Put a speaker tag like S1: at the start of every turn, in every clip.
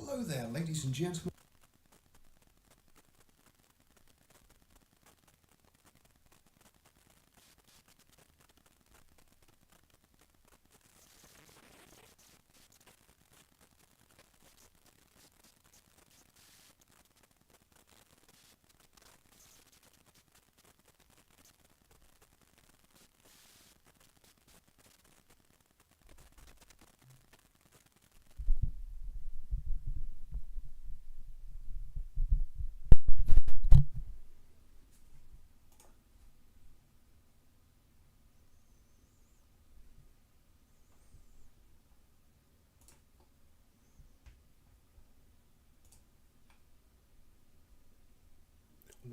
S1: Hello there, ladies and gentlemen.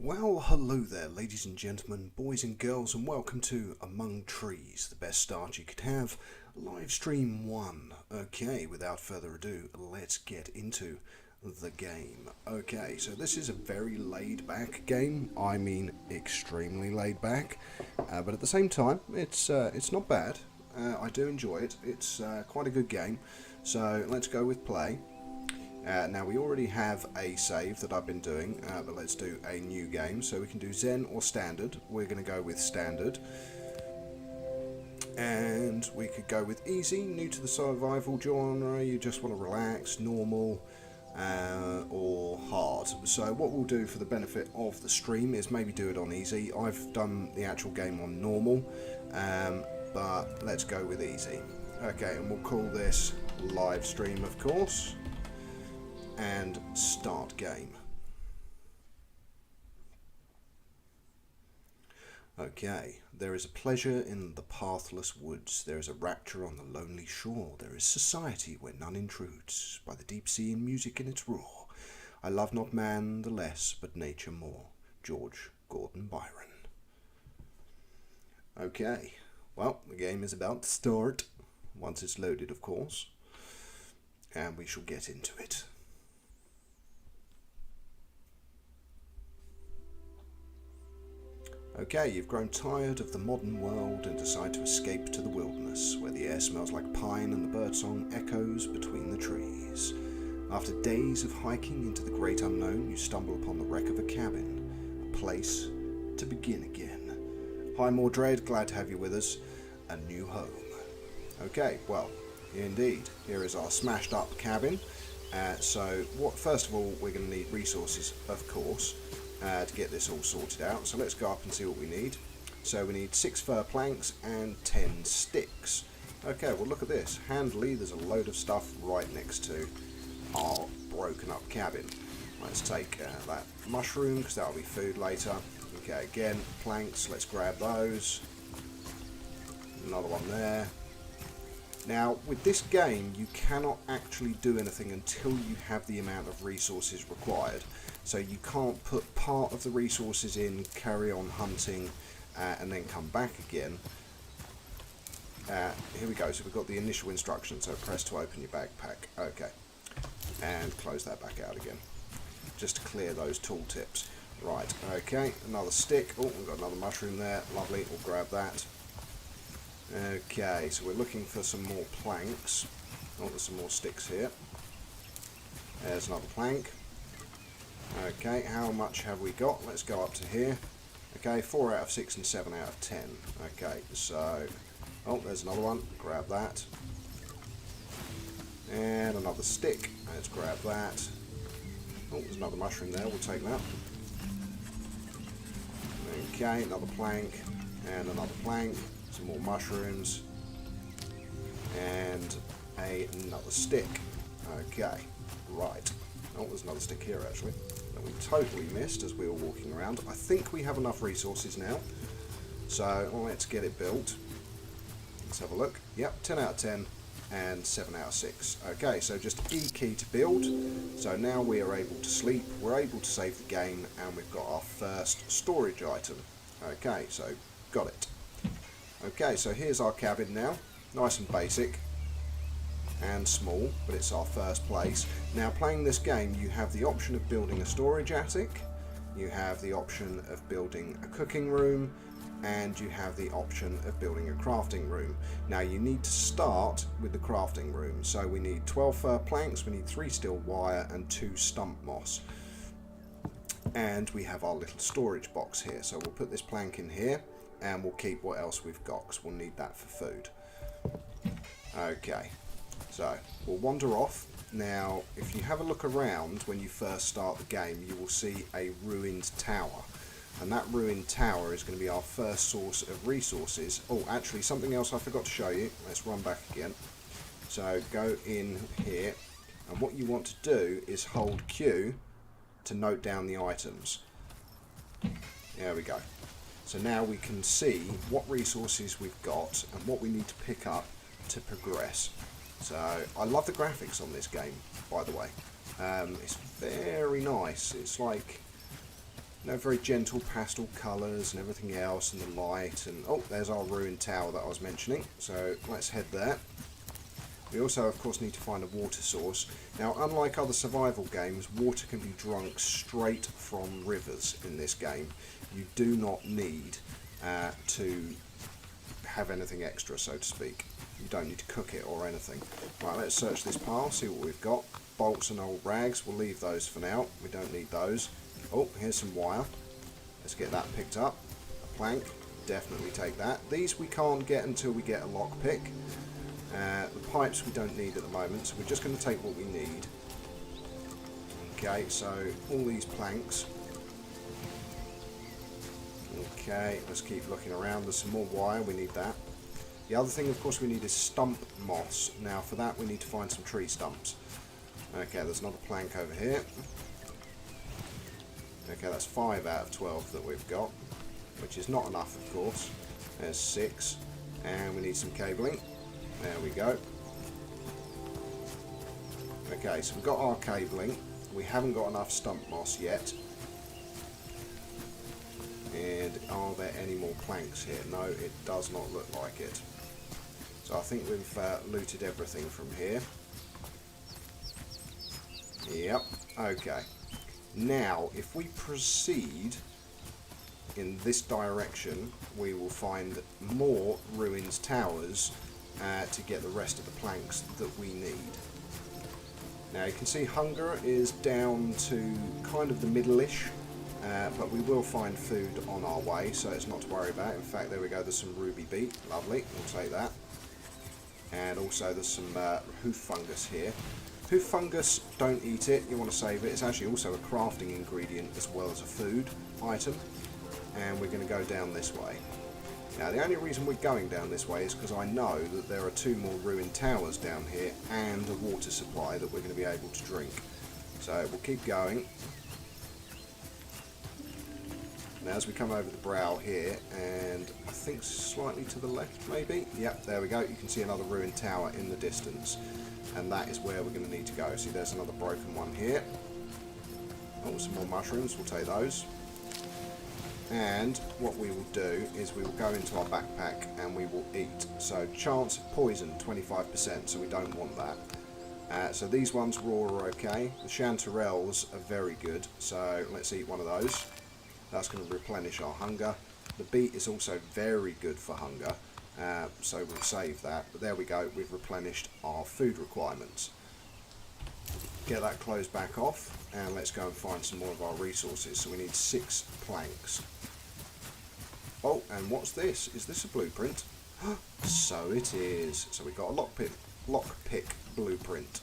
S1: Well, hello there, ladies and gentlemen, boys and girls, and welcome to Among Trees, the best start you could have, Livestream 1. Okay, without further ado, let's get into the game. Okay, so this is a very laid-back game. I mean, extremely laid-back, but at the same time, it's not bad. I do enjoy it. It's quite a good game. So let's go with play. Now we already have a save that I've been doing, but let's do a new game. So we can do Zen or Standard. We're going to go with Standard. And we could go with Easy, new to the survival genre, you just want to relax, Normal, or Hard. So what we'll do for the benefit of the stream is maybe do it on Easy. I've done the actual game on Normal, but let's go with Easy. Okay, and we'll call this Livestream, of course. And start game. Okay, there is a pleasure in the pathless woods, there is a rapture on the lonely shore, there is society where none intrudes, by the deep sea and music in its roar. I love not man the less, but nature more. George Gordon Byron. Okay, well, the game is about to start, once it's loaded, of course, and we shall get into it. Okay, you've grown tired of the modern world and decide to escape to the wilderness, where the air smells like pine and the birdsong echoes between the trees. After days of hiking into the great unknown, you stumble upon the wreck of a cabin, a place to begin again. Hi Mordred, glad to have you with us. A new home. Okay, well, indeed, here is our smashed up cabin. First of all, we're going to need resources, of course. To get this all sorted out, so let's go up and see what we need. So we need 6 fir planks and 10 sticks. Okay, well look at this, handily there's a load of stuff right next to our broken up cabin. Let's take that mushroom because that'll be food later. Okay, again, planks, let's grab those. Another one there. Now with this game you cannot actually do anything until you have the amount of resources required. So you can't put part of the resources in, carry on hunting, and then come back again. Here we go, so we've got the initial instructions, so press to open your backpack. Okay, and close that back out again, just to clear those tooltips. Right, okay, another stick. Oh, we've got another mushroom there, lovely, we'll grab that. Okay, so we're looking for some more planks. Oh, there's some more sticks here. There's another plank. Okay, how much have we got? Let's go up to here. Okay, 4 out of 6 and 7 out of 10. Okay, so... Oh, there's another one. Grab that. And another stick. Let's grab that. Oh, there's another mushroom there. We'll take that. Okay, another plank. And another plank. Some more mushrooms. And another stick. Okay, right. Oh, there's another stick here, actually. That we totally missed as we were walking around. I think we have enough resources now. So, let's get it built. Let's have a look. Yep, 10 out of 10 and 7 out of 6. Okay, so just E key to build. So now we are able to sleep, we're able to save the game, and we've got our first storage item. Okay, so got it. Okay, so here's our cabin now. Nice and basic. And small, but it's our first place. Now playing this game you have the option of building a storage attic, you have the option of building a cooking room, and you have the option of building a crafting room. Now you need to start with the crafting room, so we need 12 fir planks, we need 3 steel wire and 2 stump moss, and we have our little storage box here. So we'll put this plank in here and we'll keep what else we've got because we'll need that for food. Okay, so we'll wander off. Now if you have a look around when you first start the game, you will see a ruined tower. And that ruined tower is going to be our first source of resources. Oh, actually, something else I forgot to show you. Let's run back again. So go in here, and what you want to do is hold Q to note down the items. There we go. So now we can see what resources we've got and what we need to pick up to progress. So I love the graphics on this game, by the way. It's very nice. It's like, you know, very gentle pastel colours and everything else, and the light, and oh, there's our ruined tower that I was mentioning, so let's head there. We also of course need to find a water source. Now unlike other survival games, water can be drunk straight from rivers in this game. You do not need to have anything extra, so to speak. You don't need to cook it or anything. Right, let's search this pile, see what we've got. Bolts and old rags, we'll leave those for now, we don't need those. Oh, here's some wire. Let's get that picked up. A plank, definitely take that. These we can't get until we get a lockpick. The pipes we don't need at the moment, so we're just going to take what we need. Okay, so all these planks. Okay, let's keep looking around. There's some more wire, we need that. The other thing, of course, we need is stump moss. Now, for that, we need to find some tree stumps. Okay, there's another plank over here. Okay, that's 5 out of 12 that we've got, which is not enough, of course. There's 6, and we need some cabling. There we go. Okay, so we've got our cabling. We haven't got enough stump moss yet. And are there any more planks here? No, it does not look like it. So I think we've looted everything from here. Yep, okay. Now, if we proceed in this direction, we will find more ruined towers to get the rest of the planks that we need. Now, you can see hunger is down to kind of the middle-ish, but we will find food on our way, so it's not to worry about. In fact, there we go, there's some ruby beet, lovely, we'll take that. And also there's some hoof fungus here. Hoof fungus, don't eat it, you want to save it. It's actually also a crafting ingredient as well as a food item. And we're going to go down this way. Now the only reason we're going down this way is because I know that there are 2 more ruined towers down here and a water supply that we're going to be able to drink. So we'll keep going. Now as we come over the brow here, and I think slightly to the left maybe, yep, there we go, you can see another ruined tower in the distance. And that is where we're going to need to go. See, there's another broken one here. Oh, some more mushrooms, we'll take those. And what we will do is we will go into our backpack and we will eat. So chance of poison, 25%, so we don't want that. So these ones raw are okay. The chanterelles are very good, so let's eat one of those. That's going to replenish our hunger. The beet is also very good for hunger. So we'll save that, but there we go, we've replenished our food requirements. Get that closed back off, and let's go and find some more of our resources. So we need 6 planks. Oh, and what's this? Is this a blueprint? So it is. So we've got a lockpick blueprint.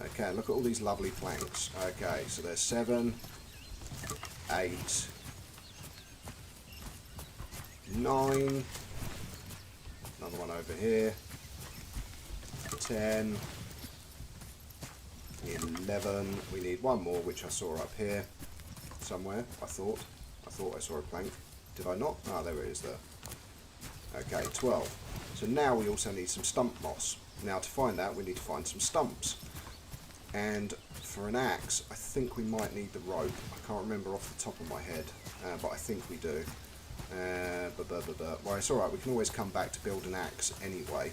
S1: Okay, look at all these lovely planks. Okay, so there's 7, 8, 9, another one over here, 10, 11, we need one more which I saw up here somewhere, I thought I saw a plank, did I not? Ah, there it is there. Okay, 12. So now we also need some stump moss. Now to find that we need to find some stumps. And for an axe, I think we might need the rope. I can't remember off the top of my head, but I think we do. Well, it's alright, we can always come back to build an axe anyway.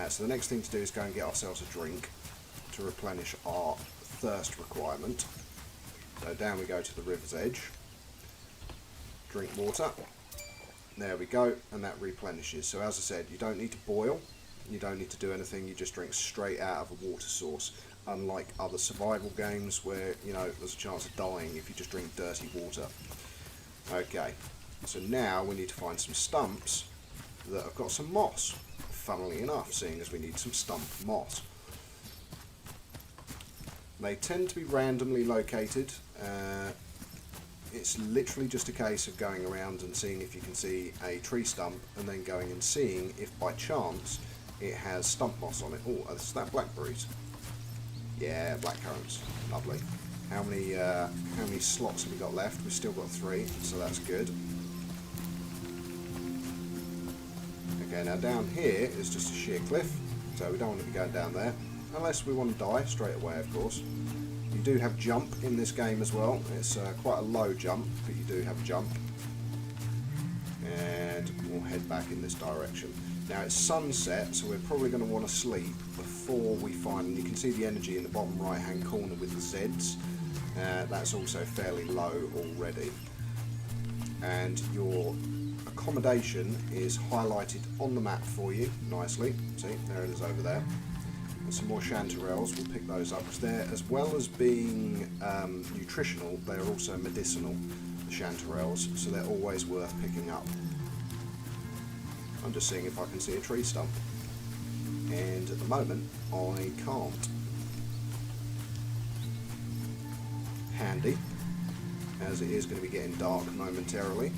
S1: So the next thing to do is go and get ourselves a drink to replenish our thirst requirement. So down we go to the river's edge. Drink water. There we go, and that replenishes. So as I said, you don't need to boil, you don't need to do anything, you just drink straight out of a water source. Unlike other survival games where, you know, there's a chance of dying if you just drink dirty water. Okay, so now we need to find some stumps that have got some moss. Funnily enough, seeing as we need some stump moss. They tend to be randomly located. It's literally just a case of going around and seeing if you can see a tree stump, and then going and seeing if by chance it has stump moss on it. Oh, is that blackberries? Yeah, blackcurrants. Lovely. How many slots have we got left? We've still got 3, so that's good. Okay, now down here is just a sheer cliff, so we don't want to be going down there. Unless we want to die straight away, of course. You do have jump in this game as well. It's quite a low jump, but you do have jump. And we'll head back in this direction. Now it's sunset, so we're probably going to want to sleep before we find... And you can see the energy in the bottom right hand corner with the Zs. That's also fairly low already. And your accommodation is highlighted on the map for you nicely. See, there it is over there. Some more chanterelles, we'll pick those up, because they're, as well as being nutritional, they're also medicinal, the chanterelles, so they're always worth picking up. I'm just seeing if I can see a tree stump, and at the moment I can't. Handy, as it is going to be getting dark momentarily.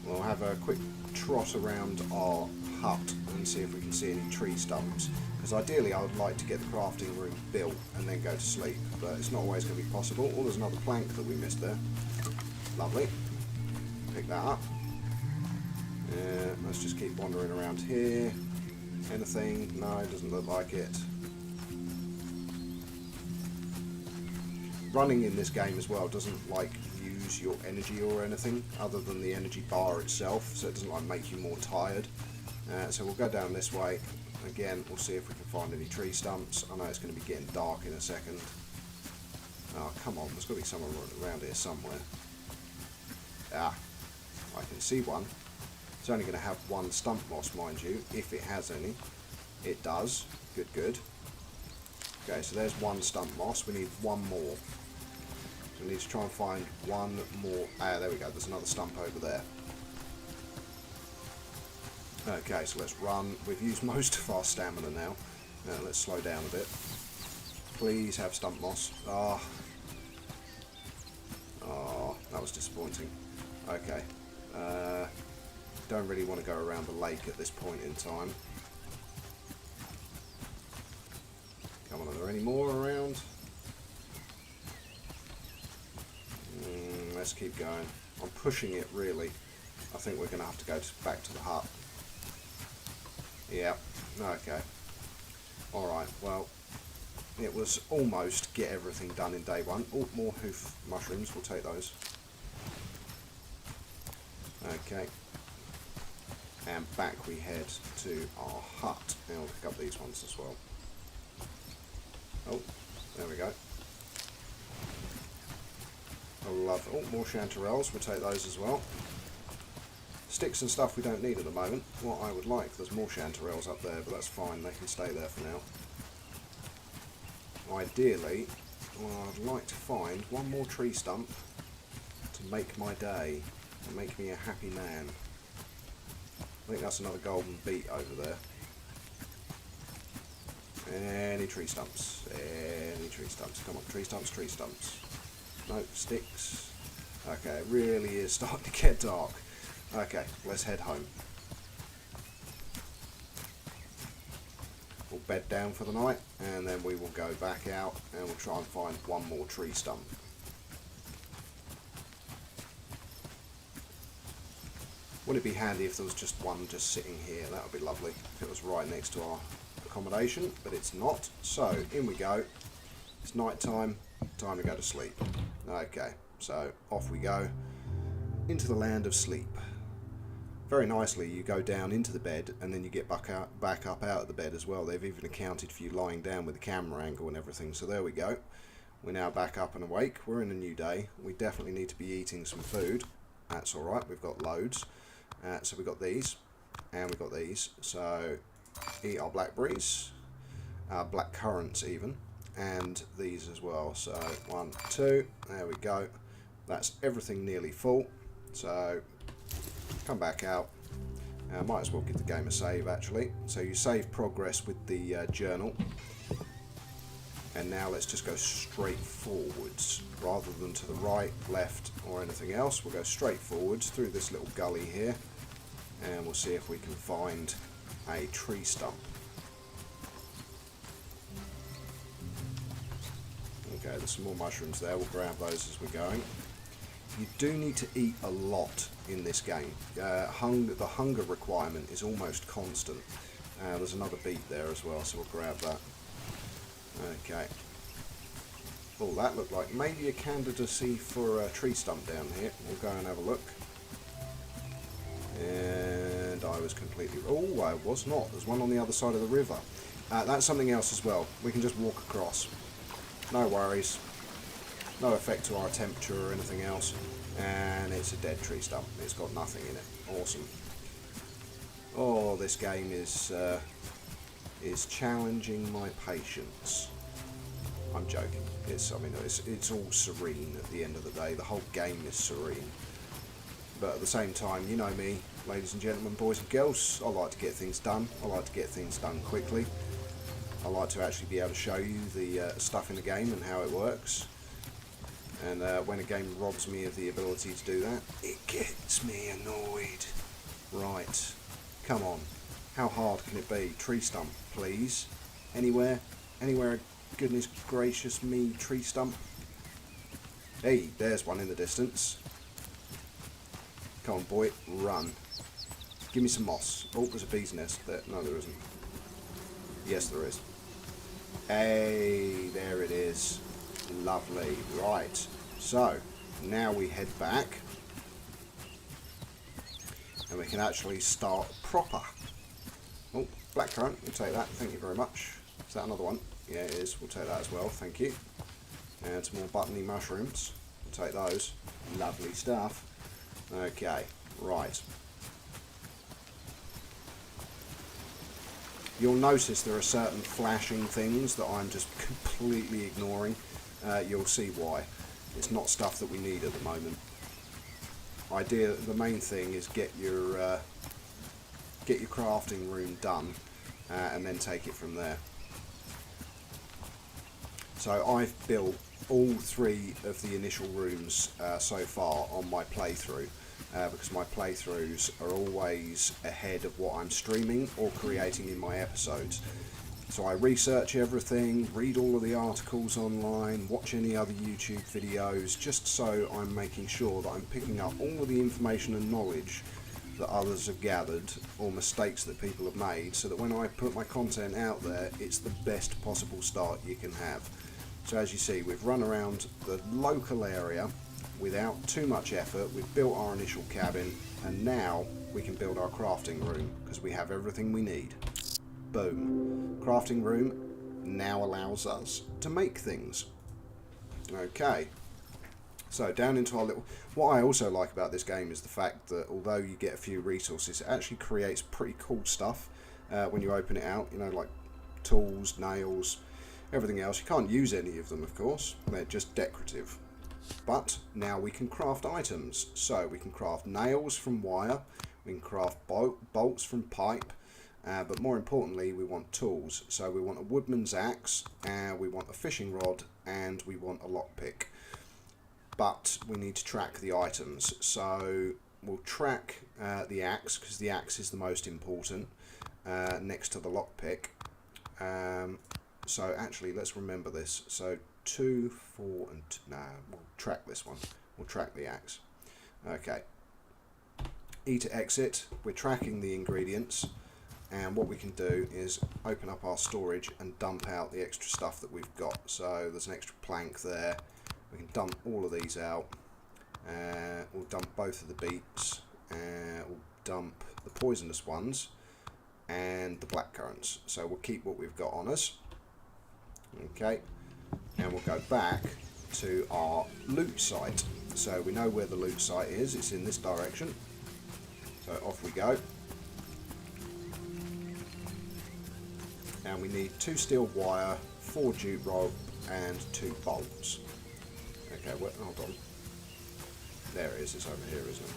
S1: We'll have a quick trot around our hut and see if we can see any tree stumps, because ideally I would like to get the crafting room built and then go to sleep, but it's not always going to be possible. Oh, there's another plank that we missed there. Lovely. Pick that up. Let's just keep wandering around here. Anything? No, it doesn't look like it. Running in this game as well doesn't like use your energy or anything other than the energy bar itself, so it doesn't like make you more tired. So we'll go down this way. Again, we'll see if we can find any tree stumps. I know it's going to be getting dark in a second. Oh, come on, there's got to be someone around here somewhere. Ah, I can see one. It's only going to have one stump moss, mind you, if it has any. It does. Good, good. Okay, so there's one stump moss. We need one more. So we need to try and find one more. Ah, there we go. There's another stump over there. Okay, so let's run. We've used most of our stamina now. Let's slow down a bit. Please have stump moss. Ah. Oh, that was disappointing. Okay. Don't really want to go around the lake at this point in time. Come on, are there any more around? Let's keep going. I'm pushing it, really. I think we're going to have to go back to the hut. Yeah, okay. Alright, well, it was almost get everything done in day one. Oh, more hoof mushrooms, we'll take those. Okay. And back we head to our hut. And we'll pick up these ones as well. Oh, there we go. I love... Oh, more chanterelles, we'll take those as well. Sticks and stuff we don't need at the moment. What I would like, there's more chanterelles up there, but that's fine, they can stay there for now. Ideally, I'd like to find one more tree stump to make my day, and make me a happy man. I think that's another golden beet over there. Any tree stumps? Any tree stumps? Come on, tree stumps, tree stumps. No, sticks. Okay, it really is starting to get dark. Okay, let's head home. We'll bed down for the night, and then we will go back out and we'll try and find one more tree stump. Wouldn't it be handy if there was just one just sitting here? That would be lovely if it was right next to our accommodation, but it's not. So, in we go. It's night time, time to go to sleep. Okay, so off we go into the land of sleep. Very nicely, you go down into the bed and then you get back up out of the bed as well. They've even accounted for you lying down with the camera angle and everything. So there we go. We're now back up and awake. We're in a new day. We definitely need to be eating some food. That's alright, we've got loads. So we've got these, and we've got these. So eat our blackberries, black currants even, and these as well. So 1, 2, there we go. That's everything nearly full. So come back out. Might as well give the game a save actually. So you save progress with the journal. And now let's just go straight forwards rather than to the right, left or anything else. We'll go straight forwards through this little gully here and we'll see if we can find a tree stump. Okay, there's some more mushrooms there. We'll grab those as we're going. You do need to eat a lot in this game. The hunger requirement is almost constant. There's another beet there as well, so we'll grab that. Okay. Oh, that looked like maybe a candidacy for a tree stump down here. We'll go and have a look. And I was completely... Oh, I was not. There's one on the other side of the river. That's something else as well. We can just walk across. No worries. No effect to our temperature or anything else. And it's a dead tree stump. It's got nothing in it. Awesome. Oh, this game is challenging my patience. I'm joking. It's all serene at the end of the day. The whole game is serene. But at the same time, you know me, ladies and gentlemen, boys and girls, I like to get things done. I like to get things done quickly. I like to actually be able to show you the stuff in the game and how it works. And when a game robs me of the ability to do that, it gets me annoyed. Right. Come on. How hard can it be? Tree stump, please. Anywhere? Anywhere, goodness gracious me, tree stump. Hey, there's one in the distance. Come on, boy, run. Give me some moss. Oh, there's a bee's nest there. No, there isn't. Yes, there is. Hey, there it is. Lovely. Right. So, now we head back. And we can actually start proper. Oh, blackcurrant. We'll take that. Thank you very much. Is that another one? Yeah, it is. We'll take that as well. Thank you. And some more buttony mushrooms. We'll take those. Lovely stuff. Okay. Right. You'll notice there are certain flashing things that I'm just completely ignoring. You'll see why. It's not stuff that we need at the moment. The main thing is get your crafting room done and then take it from there. So I've built all 3 of the initial rooms so far on my playthrough. Because my playthroughs are always ahead of what I'm streaming or creating in my episodes. So I research everything, read all of the articles online, watch any other YouTube videos, just so I'm making sure that I'm picking up all of the information and knowledge that others have gathered, or mistakes that people have made, so that when I put my content out there, it's the best possible start you can have. So as you see, we've run around the local area without too much effort. We've built our initial cabin, and now we can build our crafting room because we have everything we need. Boom. Crafting room now allows us to make things. Okay. So down into our little... What I also like about this game is the fact that although you get a few resources, it actually creates pretty cool stuff when you open it out. You know, like tools, nails, everything else. You can't use any of them, of course. They're just decorative. But now we can craft items. So we can craft nails from wire, we can craft bolts from pipe, but more importantly we want tools. So we want a woodman's axe, we want a fishing rod, and we want a lockpick. But we need to track the items. So we'll track the axe, because the axe is the most important, next to the lockpick. So actually let's remember this. So 2, 4 and 2. Nah, we'll track this one. We'll track the axe. Okay. E to exit. We're tracking the ingredients, and what we can do is open up our storage and dump out the extra stuff that we've got. So there's an extra plank there. We can dump all of these out. We'll dump both of the beets. We'll dump the poisonous ones and the blackcurrants. So we'll keep what we've got on us. Okay. And we'll go back to our loot site. so we know where the loot site is. It's in this direction. So off we go. And we need 2 steel wire, 4 jute rope, and 2 bolts. Okay, well, hold on. There it is. It's over here, isn't it?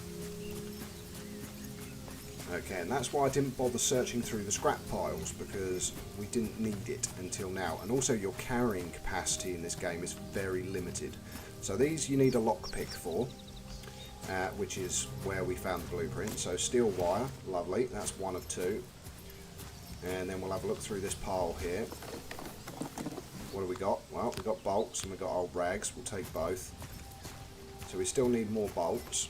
S1: Okay, and that's why I didn't bother searching through the scrap piles, because we didn't need it until now. And also your carrying capacity in this game is very limited. So these you need a lockpick for, which is where we found the blueprint. So steel wire, lovely, that's 1 of 2. And then we'll have a look through this pile here. What do we got? Well, we've got bolts and we've got old rags. We'll take both. So we still need more bolts.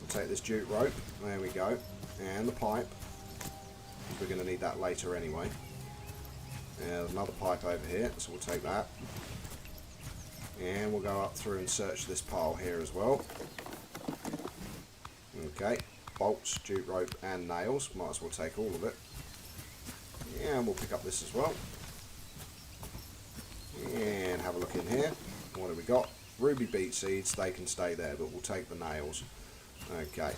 S1: We'll take this jute rope. There we go. And the pipe. We're going to need that later anyway. And there's another pipe over here, so we'll take that. And we'll go up through and search this pile here as well. Okay. Bolts, jute rope and nails. Might as well take all of it. Yeah, and we'll pick up this as well. And have a look in here. What have we got? Ruby beet seeds, they can stay there, but we'll take the nails. Okay.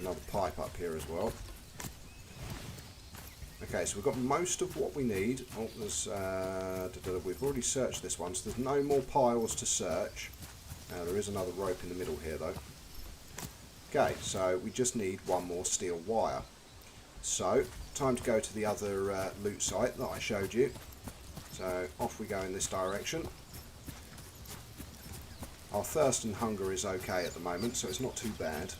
S1: Another pipe up here as well. Okay, so we've got most of what we need. Oh, there's, we've already searched this one, so there's no more piles to search. There is another rope in the middle here though. Okay, so we just need 1 more steel wire. So, time to go to the other loot site that I showed you. So, off we go in this direction. Our thirst and hunger is okay at the moment, so it's not too bad.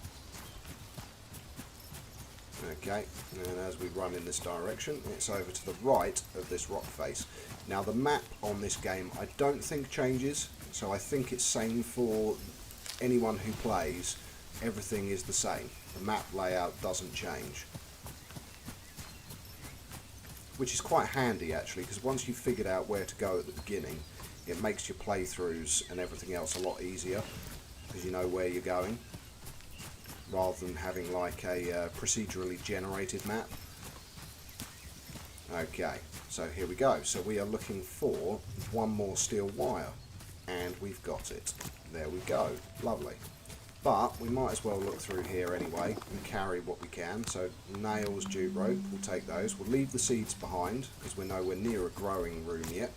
S1: Okay, and as we run in this direction, it's over to the right of this rock face. Now the map on this game I don't think changes, so I think it's same for anyone who plays. Everything is the same. The map layout doesn't change. Which is quite handy actually, because once you've figured out where to go at the beginning, it makes your playthroughs and everything else a lot easier, because you know where you're going, rather than having like a procedurally generated map. Okay, so here we go. So we are looking for 1 more steel wire, and we've got it. There we go, lovely. But we might as well look through here anyway and carry what we can. So nails, jute rope, we'll take those. We'll leave the seeds behind because we're nowhere near a growing room yet.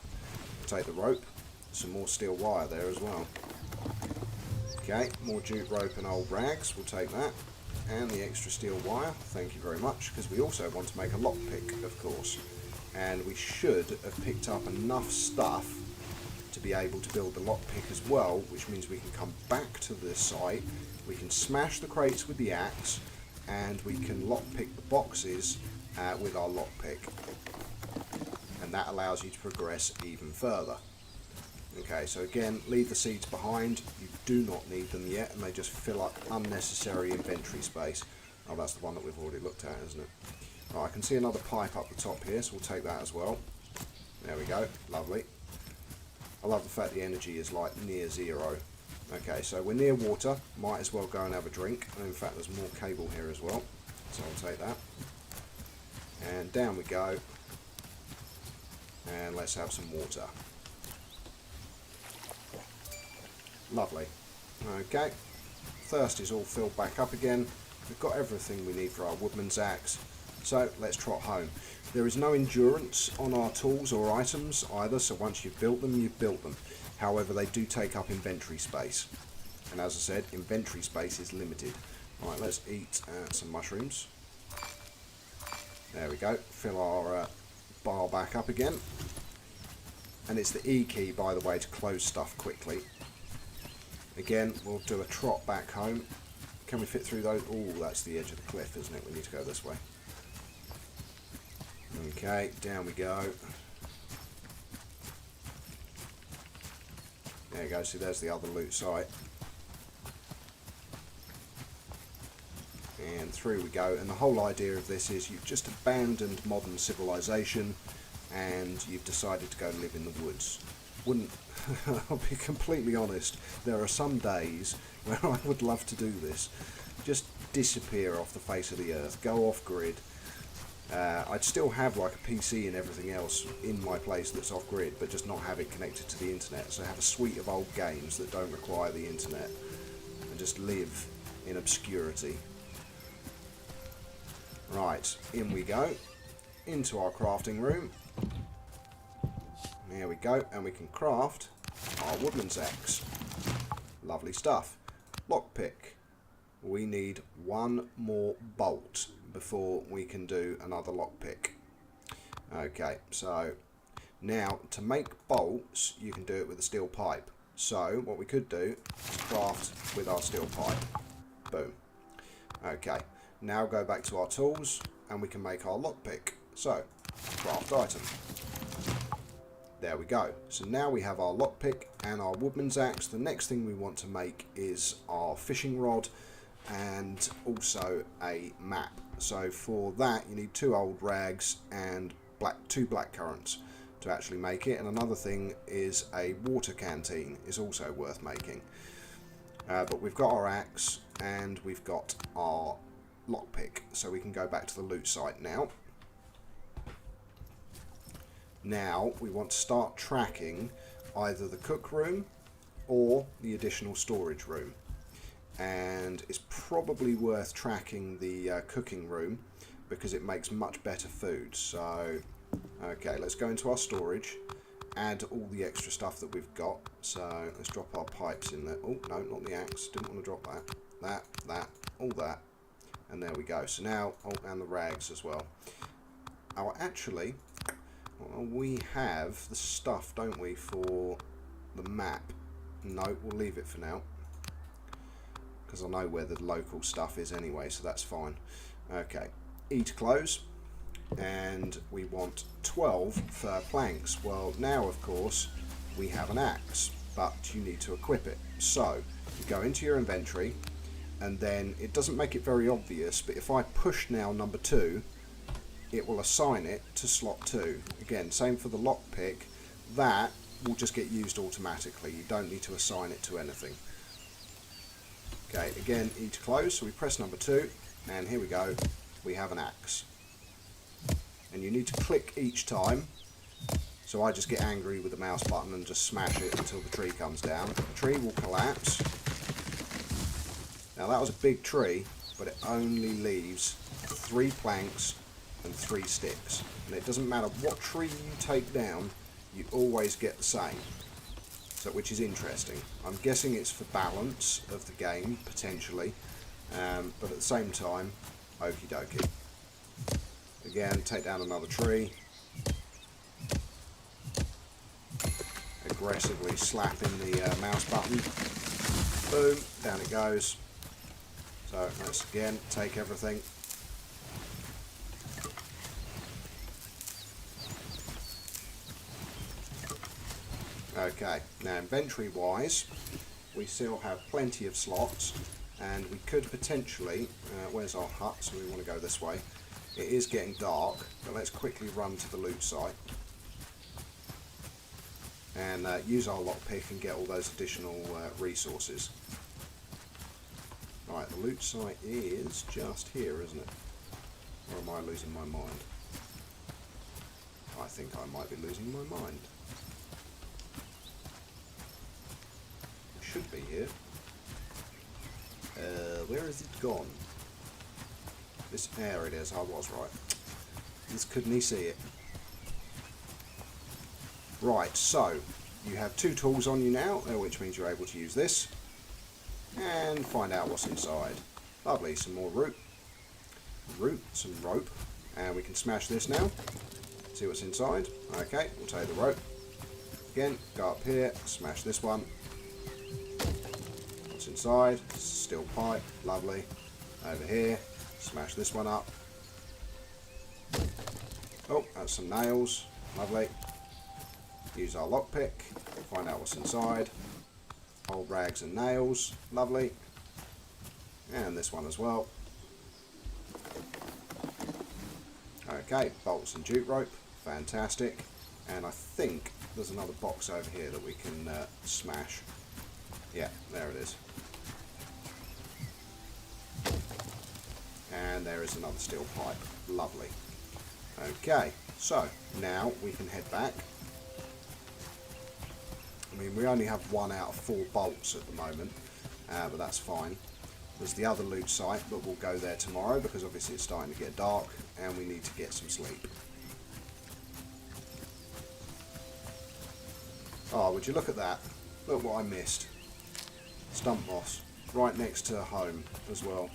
S1: We'll take the rope, some more steel wire there as well. Okay, more jute rope and old rags, we'll take that. And the extra steel wire, thank you very much, because we also want to make a lockpick, of course. And we should have picked up enough stuff to be able to build the lockpick as well, which means we can come back to this site, we can smash the crates with the axe, and we can lockpick the boxes with our lockpick. And that allows you to progress even further. Okay, so again, leave the seeds behind. You do not need them yet, and they just fill up unnecessary inventory space. Oh, that's the one that we've already looked at, isn't it? Right, I can see another pipe up the top here, so we'll take that as well. There we go, lovely. I love the fact the energy is like near 0. Okay, so we're near water, might as well go and have a drink. And in fact, there's more cable here as well, so I'll take that. And down we go. And let's have some water. Lovely. Okay, thirst is all filled back up again. We've got everything we need for our woodman's axe, so let's trot home. There is no endurance on our tools or items either, so once you've built them, you've built them. However, they do take up inventory space, and as I said, inventory space is limited. Right, let's eat some mushrooms. There we go, fill our bar back up again. And it's the E key, by the way, to close stuff quickly. Again, we'll do a trot back home. Can we fit through those? Oh, that's the edge of the cliff, isn't it? We need to go this way. Okay, down we go. There you go, see there's the other loot site. And through we go, and the whole idea of this is you've just abandoned modern civilization and you've decided to go live in the woods. I'll be completely honest, there are some days where I would love to do this. Just disappear off the face of the earth, go off grid, I'd still have like a PC and everything else in my place that's off-grid, but just not have it connected to the internet. So have a suite of old games that don't require the internet and just live in obscurity. Right, in we go, into our crafting room. There we go, and we can craft our woodman's axe. Lovely stuff. Lockpick. We need one more bolt before we can do another lockpick. Okay, so now to make bolts, you can do it with a steel pipe. So what we could do is craft with our steel pipe. Boom. Okay, now go back to our tools and we can make our lockpick. So, craft item. There we go. So now we have our lockpick and our woodman's axe. The next thing we want to make is our fishing rod and also a map. So for that you need 2 old rags and 2 black currants to actually make it. And another thing is a water canteen is also worth making. But we've got our axe and we've got our lockpick, so we can go back to the loot site now. Now we want to start tracking either the cook room or the additional storage room, and it's probably worth tracking the cooking room because it makes much better food. So okay, let's go into our storage, add all the extra stuff that we've got. So let's drop our pipes in there. Oh no, not the axe, didn't want to drop that, all that, and there we go. So now, oh, and the rags as well. Oh, actually, well, we have the stuff, don't we, for the map? No, we'll leave it for now because I know where the local stuff is anyway, so that's fine. Okay, eat clothes, and we want 12 fir planks. Well, now of course we have an axe, but you need to equip it. So you go into your inventory, and then it doesn't make it very obvious, but if I push now number 2, it will assign it to slot 2. Again, same for the lockpick. That will just get used automatically. You don't need to assign it to anything. Okay, again, eat close. So we press number 2, and here we go. We have an axe. And you need to click each time. So I just get angry with the mouse button and just smash it until the tree comes down. The tree will collapse. Now that was a big tree, but it only leaves 3 planks and 3 sticks, and it doesn't matter what tree you take down, you always get the same, so which is interesting. I'm guessing it's for balance of the game potentially, but at the same time, okie dokie. Again, take down another tree, aggressively slapping the mouse button, boom, down it goes. So let's again take everything. Okay, now inventory wise, we still have plenty of slots, and we could potentially, where's our hut, so we want to go this way. It is getting dark, but let's quickly run to the loot site and use our lockpick and get all those additional resources. Right, the loot site is just here, isn't it? Or am I losing my mind? I think I might be losing my mind. Should be here. Where is it gone? There it is, I was right. Just couldn't see it. Right, so you have 2 tools on you now, which means you're able to use this and find out what's inside. Lovely, some more some rope, and we can smash this now. See what's inside. Okay, we'll take the rope. Again, go up here, smash this one. What's inside? Steel pipe, lovely. Over here, smash this one up. Oh, that's some nails, lovely. Use our lockpick, find out what's inside. Old rags and nails, lovely. And this one as well. Okay, bolts and jute rope, fantastic. And I think there's another box over here that we can smash. Yeah, there it is. And there is another steel pipe, lovely. Okay, so now we can head back. I mean, we only have 1 out of 4 bolts at the moment, but that's fine. There's the other loot site, but we'll go there tomorrow because obviously it's starting to get dark and we need to get some sleep. Oh, would you look at that? Look what I missed. Stump moss, right next to home as well.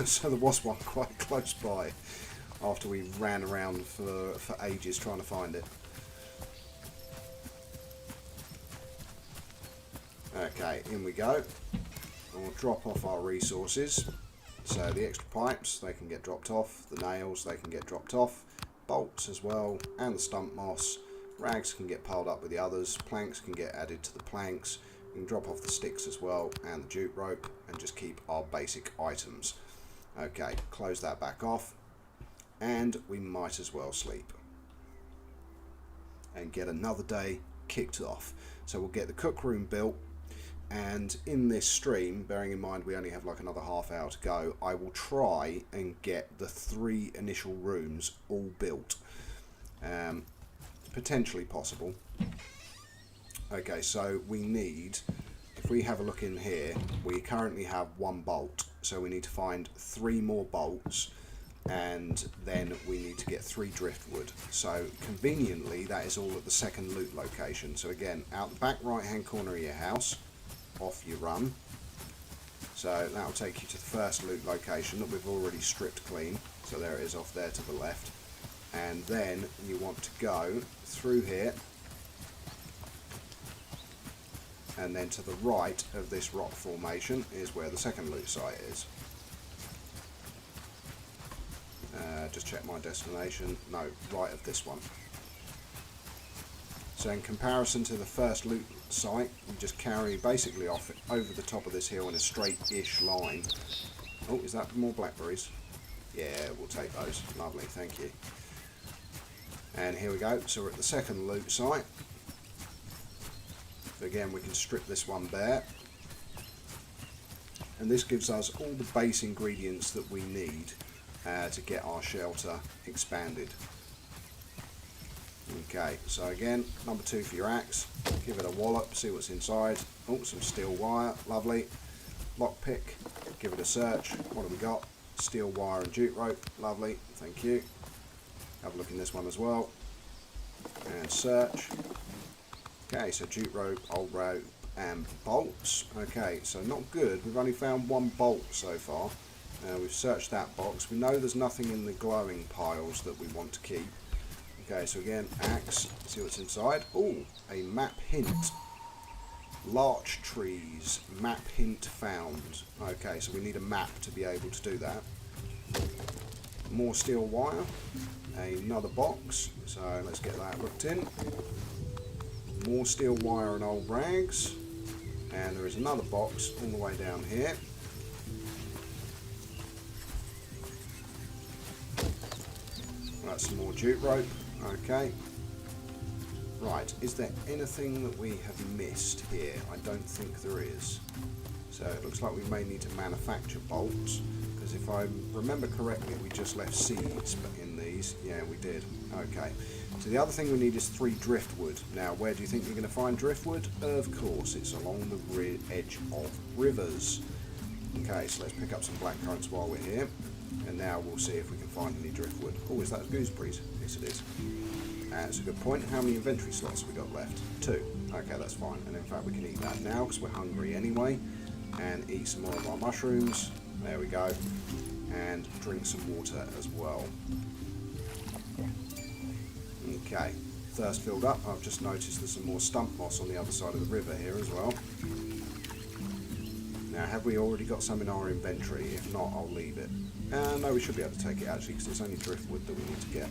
S1: So there was one quite close by after we ran around for ages trying to find it. Okay, in we go. We'll drop off our resources. So the extra pipes, they can get dropped off. The nails, they can get dropped off. Bolts as well, and the stump moss. Rags can get piled up with the others. Planks can get added to the planks. We can drop off the sticks as well, and the jute rope, and just keep our basic items. Okay, close that back off. And we might as well sleep. And get another day kicked off. So we'll get the cook room built. And in this stream, bearing in mind we only have like another half hour to go, I will try and get the 3 initial rooms all built. Potentially possible. Okay, so we need, if we have a look in here, we currently have 1 bolt, so we need to find 3 more bolts, and then we need to get 3 driftwood. So conveniently, that is all at the second loot location. So again, out the back right hand corner of your house, off you run. So that will take you to the first loot location that we've already stripped clean. So there it is off there to the left. And then you want to go through here and then to the right of this rock formation is where the second loot site is. Just check my destination. No, right of this one. So in comparison to the first loot site, you just carry basically off over the top of this hill in a straight-ish line. Oh, is that more blackberries? Yeah, we'll take those. Lovely, thank you. And here we go, so we're at the second loot site. Again, we can strip this one bare. And this gives us all the base ingredients that we need to get our shelter expanded. Okay, so again, number 2 for your axe. Give it a wallop, see what's inside. Oh, some steel wire, lovely. Lockpick, give it a search. What have we got? Steel wire and jute rope, lovely, thank you. Have a look in this one as well. And search. Okay, so jute rope, old rope, and bolts. Okay, so not good. We've only found 1 bolt so far. We've searched that box. We know there's nothing in the glowing piles that we want to keep. Okay, so again, axe, see what's inside. Oh, a map hint. Larch trees, map hint found. Okay, so we need a map to be able to do that. More steel wire, another box, so let's get that looked in. More steel wire and old rags, and there is another box all the way down here. That's some more jute rope. Okay. Right, is there anything that we have missed here? I don't think there is. So it looks like we may need to manufacture bolts, because if I remember correctly, we just left seeds in these. Yeah, we did. Okay. So the other thing we need is 3 driftwood. Now, where do you think you're going to find driftwood? Of course, it's along the edge of rivers. Okay, so let's pick up some blackcurrants while we're here. And now we'll see if we can find any driftwood. Oh, is that gooseberries? Yes, it is. That's a good point. How many inventory slots have we got left? 2. Okay, that's fine. And in fact, we can eat that now because we're hungry anyway. And eat some more of our mushrooms. There we go. And drink some water as well. Okay, thirst filled up. I've just noticed there's some more stump moss on the other side of the river here as well. Now, have we already got some in our inventory? If not, I'll leave it. No, we should be able to take it actually, because it's only driftwood that we need to get.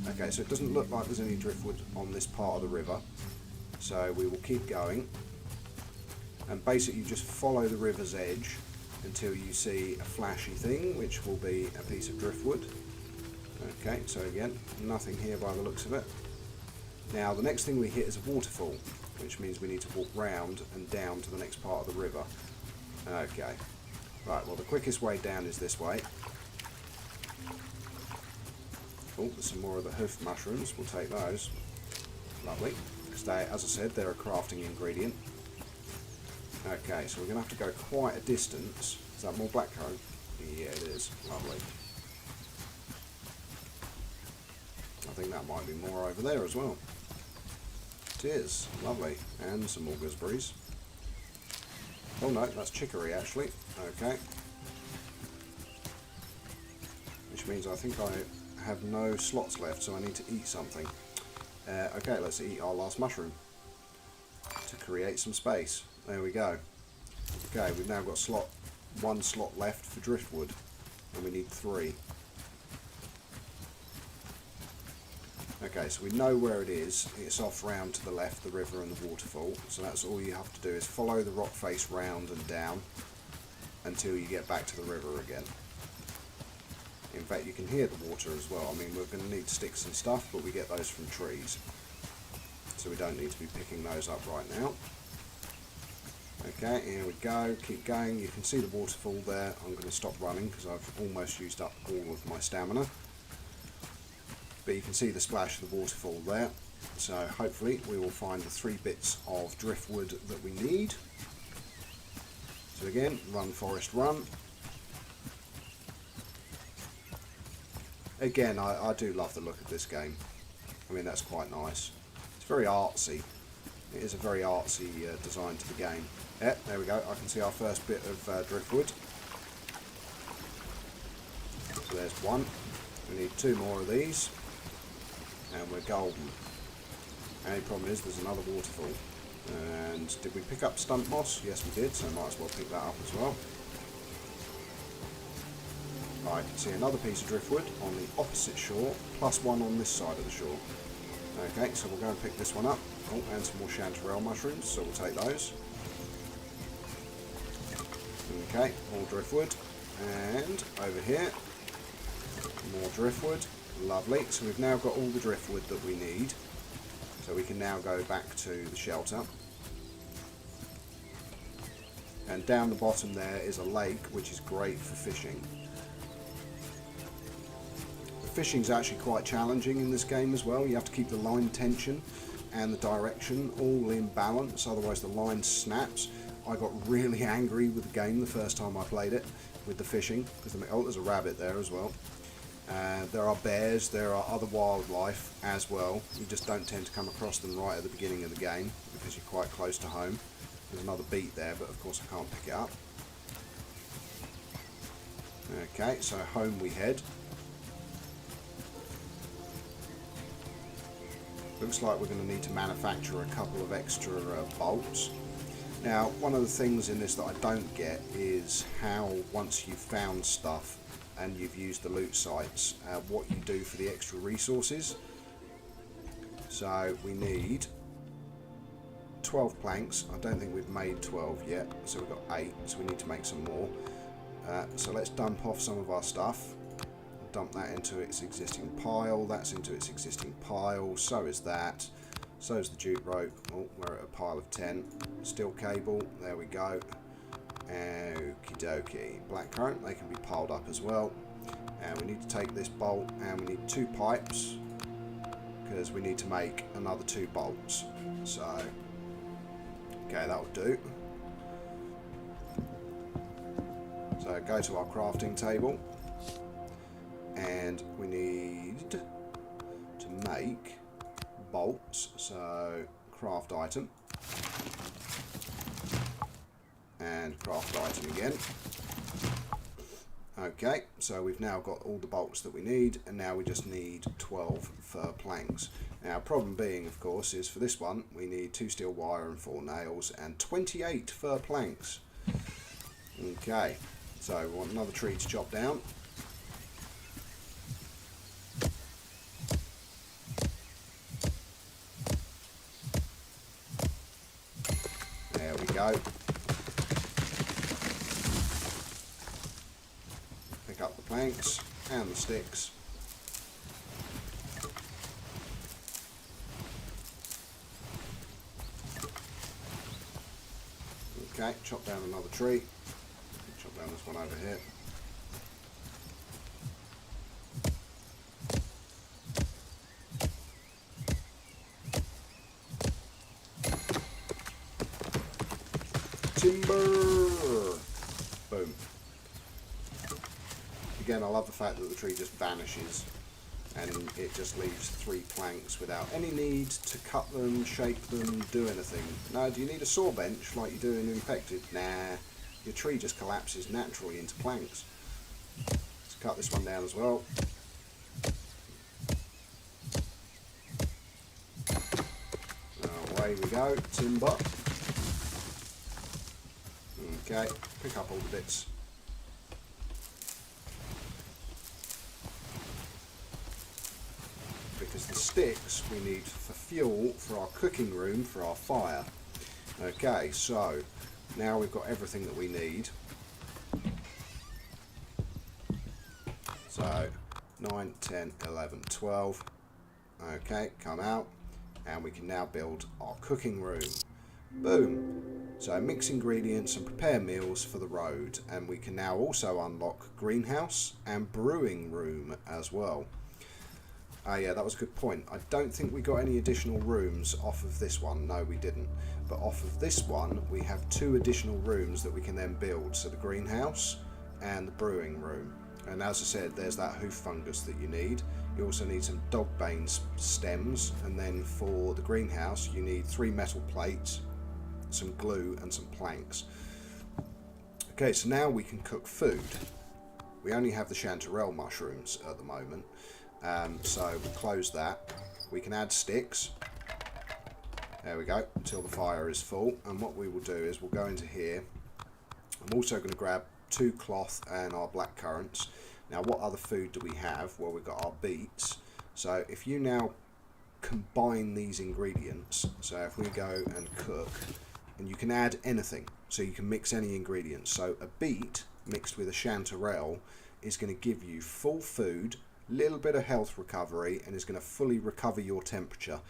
S1: Okay, so it doesn't look like there's any driftwood on this part of the river. So we will keep going. And basically just follow the river's edge until you see a flashy thing, which will be a piece of driftwood. Okay, so again, nothing here by the looks of it. Now, the next thing we hit is a waterfall, which means we need to walk round and down to the next part of the river. Okay. Right, well, the quickest way down is this way. Oh, there's some more of the hoof mushrooms. We'll take those. Lovely. Because they, as I said, they're a crafting ingredient. Okay, so we're going to have to go quite a distance. Is that more blackcurrant? Yeah, it is. Lovely. I think that might be more over there as well. It is. Lovely. And some more gooseberries. Oh no, that's chicory actually. Okay. Which means I think I have no slots left, so I need to eat something. Okay, let's eat our last mushroom to create some space. There we go. Okay, we've now got one slot left for driftwood, and we need 3. Okay, so we know where it is. It's off round to the left, the river and the waterfall. So that's all you have to do is follow the rock face round and down until you get back to the river again. In fact, you can hear the water as well. I mean, we're going to need sticks and stuff, but we get those from trees. So we don't need to be picking those up right now. Okay, here we go. Keep going. You can see the waterfall there. I'm going to stop running because I've almost used up all of my stamina. But you can see the splash of the waterfall there. So hopefully we will find the 3 bits of driftwood that we need. So again, run forest run. Again, I do love the look of this game. I mean, that's quite nice. It's very artsy. It is a very artsy design to the game. Yeah, there we go. I can see our first bit of driftwood. So there's 1. We need 2 more of these. And we're golden. Only problem is there's another waterfall. And did we pick up stump moss? Yes we did, so might as well pick that up as well. I can see another piece of driftwood on the opposite shore, plus 1 on this side of the shore. Okay, so we'll go and pick this one up. Oh, and some more chanterelle mushrooms, so we'll take those. Okay, more driftwood. And over here, more driftwood. Lovely. So we've now got all the driftwood that we need. So we can now go back to the shelter. And down the bottom there is a lake, which is great for fishing. The fishing's actually quite challenging in this game as well. You have to keep the line tension and the direction all in balance, otherwise the line snaps. I got really angry with the game the first time I played it with the fishing. Oh, there's a rabbit there as well. There are bears, there are other wildlife as well. You just don't tend to come across them right at the beginning of the game because you're quite close to home. There's another beet there, but of course I can't pick it up. Okay, so home we head. Looks like we're going to need to manufacture a couple of extra bolts. Now, one of the things in this that I don't get is how, once you've found stuff and you've used the loot sites, what you do for the extra resources. So we need 12 planks. I don't think we've made 12 yet, so we've got 8, so we need to make some more. So let's dump off some of our stuff. Dump that into its existing pile. That's into its existing pile. So is that. So is the jute rope. Oh, we're at a pile of 10. Steel cable. There we go. Okie dokie. Blackcurrant, they can be piled up as well. And we need to take this bolt and we need 2 pipes because we need to make another 2 bolts. So, okay, that'll do. So go to our crafting table and we need to make bolts. So craft item. And craft item again. Okay, so we've now got all the bolts that we need, and now we just need 12 fir planks. Now, problem being, of course, is for this one we need 2 steel wire and 4 nails and 28 fir planks. Okay, so we want another tree to chop down. There we go. Pick up the planks and the sticks. Okay, chop down another tree. Chop down this one over here. timber. Boom. Again, I love the fact that the tree just vanishes and it just leaves 3 planks without any need to cut them, shape them, do anything. Now, do you need a saw bench like you do in Infected? Nah, your tree just collapses naturally into planks. Let's cut this one down as well. Away we go, timber. Okay, pick up all the bits. Because the sticks we need for fuel for our cooking room, for our fire. Okay, so now we've got everything that we need. So 9, 10, 11, 12. Okay, come out. And we can now build our cooking room. Boom. So mix ingredients and prepare meals for the road. And we can now also unlock greenhouse and brewing room as well. Yeah, that was a good point. I don't think we got any additional rooms off of this one. No, we didn't. But off of this one, we have 2 additional rooms that we can then build. So the greenhouse and the brewing room. And as I said, there's that hoof fungus that you need. You also need some dogbane stems. And then for the greenhouse, you need 3 metal plates, some glue and some planks. Okay, so now we can cook food. We only have the chanterelle mushrooms at the moment. So we'll close that. We can add sticks. There we go, until the fire is full. And what we will do is we'll go into here. I'm also going to grab 2 cloth and our black currants. Now, what other food do we have? Well, we've got our beets. So if you now combine these ingredients, so if we go and cook, and you can add anything, so you can mix any ingredients. So a beet mixed with a chanterelle is going to give you full food, little bit of health recovery, and is going to fully recover your temperature.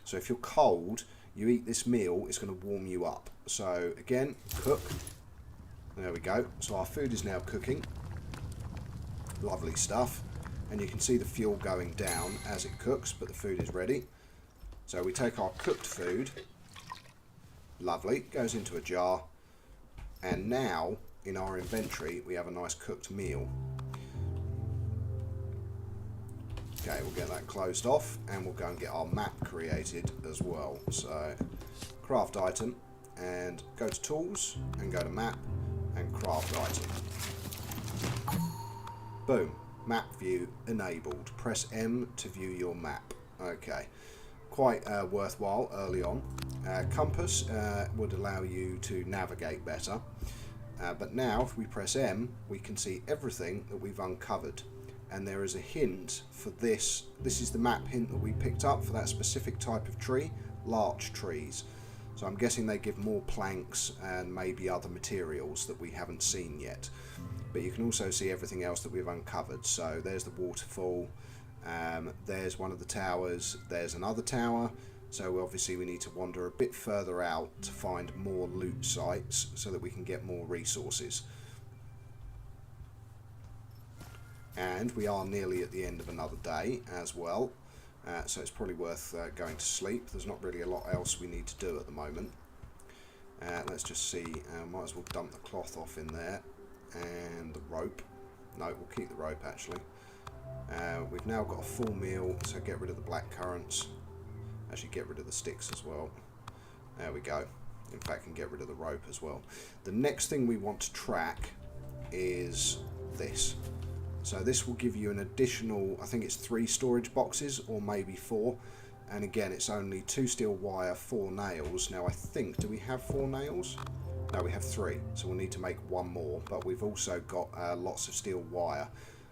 S1: So if you're cold, you eat this meal, it's going to warm you up. So again, cook. There we go. So our food is now cooking. Lovely stuff. And you can see the fuel going down as it cooks, but the food is ready. So we take our cooked food. Lovely. Goes into a jar. And now, in our inventory, we have a nice cooked meal. Okay, we'll get that closed off, and we'll go and get our map created as well. So, craft item, and go to tools, and go to map, and craft item. Boom, map view enabled. Press M to view your map. Okay, quite worthwhile early on. Compass would allow you to navigate better, but now if we press M, we can see everything that we've uncovered. And there is a hint for this. This is the map hint that we picked up for that specific type of tree, larch trees. So I'm guessing they give more planks and maybe other materials that we haven't seen yet. But you can also see everything else that we've uncovered. So there's the waterfall, there's one of the towers, there's another tower. So obviously we need to wander a bit further out to find more loot sites so that we can get more resources. And we are nearly at the end of another day as well, so it's probably worth going to sleep. There's not really a lot else we need to do at the moment. Let's just see, might as well dump the cloth off in there, and the rope. No, we'll keep the rope actually. We've now got a full meal, so get rid of the black currants. Actually get rid of the sticks as well. There we go. In fact, can get rid of the rope as well. The next thing we want to track is this. So this will give you an additional, I think it's 3 storage boxes or maybe 4. And again, it's only 2 steel wire, 4 nails. Now I think, do we have 4 nails? No, we have 3. So we'll need to make 1 more. But we've also got lots of steel wire.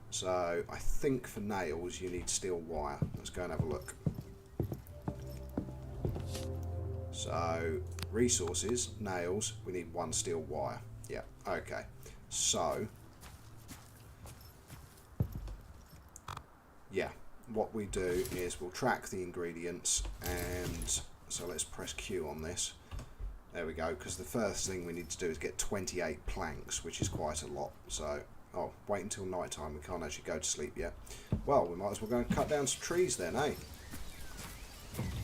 S1: So I think for nails you need steel wire. Let's go and have a look. So resources, nails, we need 1 steel wire. Yeah, okay. So yeah, what we do is we'll track the ingredients, and so let's press Q on this. There we go, because the first thing we need to do is get 28 planks, which is quite a lot. So, oh, wait until night time, we can't actually go to sleep yet. Well, we might as well go and cut down some trees then, eh?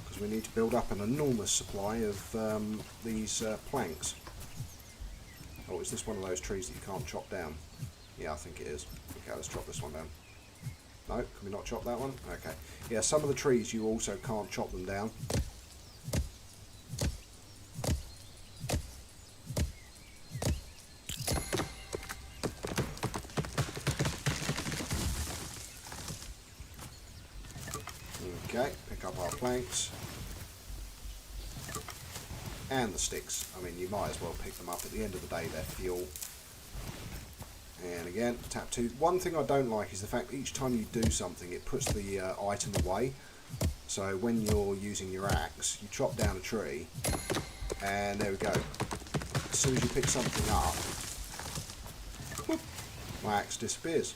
S1: Because we need to build up an enormous supply of these planks. Oh, is this one of those trees that you can't chop down? Yeah, I think it is. Okay, let's chop this one down. No, can we not chop that one? Okay. Yeah, some of the trees you also can't chop them down. Okay, pick up our planks. And the sticks. I mean, you might as well pick them up. At the end of the day, they're fuel. And again, tap 2. One thing I don't like is the fact that each time you do something, it puts the item away. So when you're using your axe, you chop down a tree, and there we go. As soon as you pick something up, whoop, my axe disappears.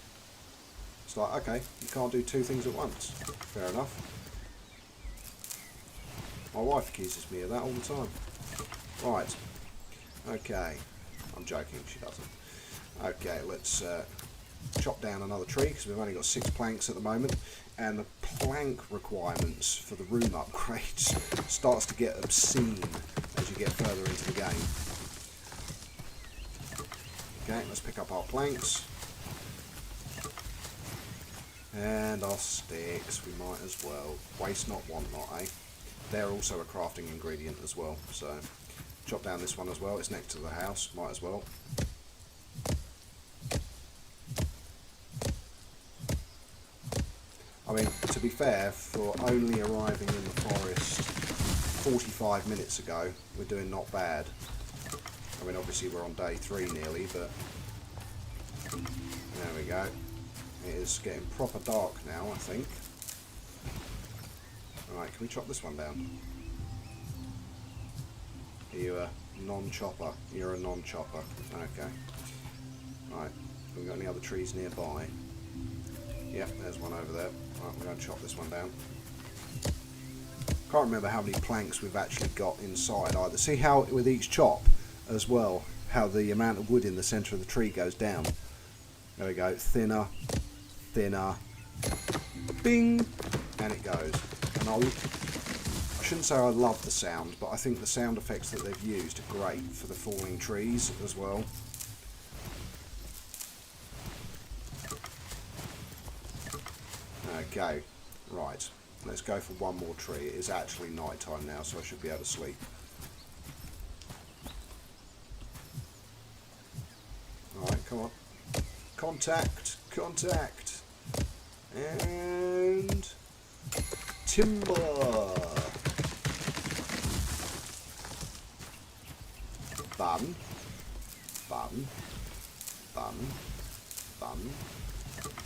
S1: It's like, okay, you can't do two things at once. Fair enough. My wife accuses me of that all the time. Right. Okay. I'm joking, she doesn't. Okay, let's chop down another tree because we've only got 6 planks at the moment, and the plank requirements for the room upgrades starts to get obscene as you get further into the game. Okay, let's pick up our planks and our sticks. We might as well. Waste not, want not, eh? They're also a crafting ingredient as well, so chop down this one as well. It's next to the house, might as well. I mean, to be fair, for only arriving in the forest 45 minutes ago, we're doing not bad. I mean, obviously we're on day 3 nearly, but there we go. It is getting proper dark now, I think. Right, can we chop this one down? Are you a non-chopper? You're a non-chopper. Okay. Right, have we got any other trees nearby? Yep, there's one over there. Right, we're going to chop this one down. Can't remember how many planks we've actually got inside either. See how with each chop as well, how the amount of wood in the centre of the tree goes down. There we go, thinner, thinner, bing, and it goes. And I shouldn't say I love the sound, but I think the sound effects that they've used are great for the falling trees as well. Okay, right, let's go for one more tree. It is actually night time now, so I should be able to sleep. Alright, come on. Contact, contact, and timber. Bun, bun, bun, bun,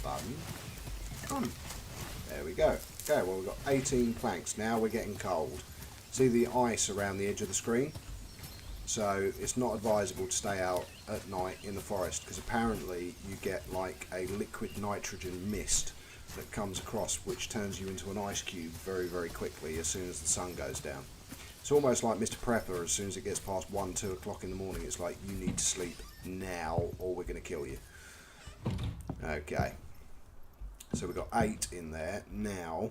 S1: bun, bun. There we go. Okay, well we've got 18 planks. Now we're getting cold. See the ice around the edge of the screen? So it's not advisable to stay out at night in the forest because apparently you get like a liquid nitrogen mist that comes across which turns you into an ice cube very, very quickly as soon as the sun goes down. It's almost like Mr. Prepper. As soon as it gets past 1, 2 o'clock in the morning, it's like you need to sleep now or we're going to kill you. Okay. So we've got 8 in there. Now,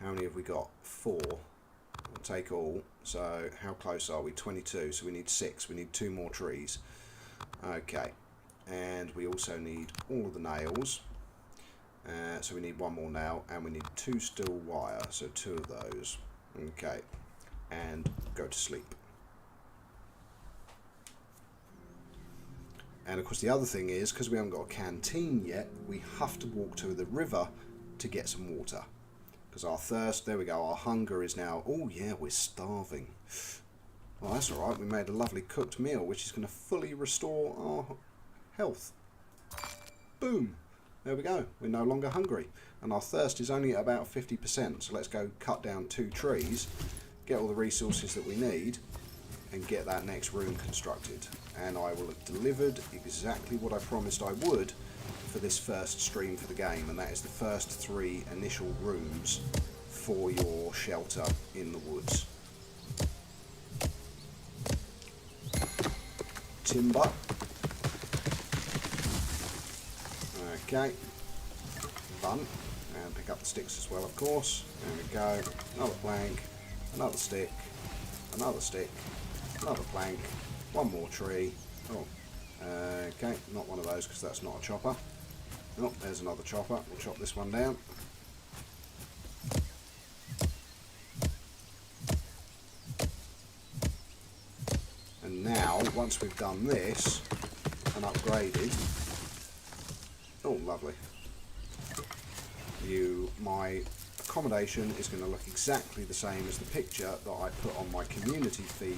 S1: how many have we got? 4. We'll take all. So how close are we? 22. So we need 6. We need 2 more trees. Okay. And we also need all of the nails. So we need 1 more nail. And we need 2 steel wire. So 2 of those. Okay. And go to sleep. And of course the other thing is, because we haven't got a canteen yet, we have to walk to the river to get some water. Because our thirst, there we go, our hunger is now, oh yeah, we're starving. Well, that's alright, we made a lovely cooked meal, which is going to fully restore our health. Boom! There we go, we're no longer hungry. And our thirst is only at about 50%, so let's go cut down 2 trees, get all the resources that we need, and get that next room constructed. And I will have delivered exactly what I promised I would for this first stream for the game, and that is the first 3 initial rooms for your shelter in the woods. Timber. Okay. Bun. And pick up the sticks as well, of course. There we go. Another plank. Another stick. Another stick. Another plank, 1 more tree, oh, Okay, not one of those because that's not a chopper. Oh, there's another chopper. We'll chop this one down. And now, once we've done this and upgraded, oh lovely, my accommodation is going to look exactly the same as the picture that I put on my community feed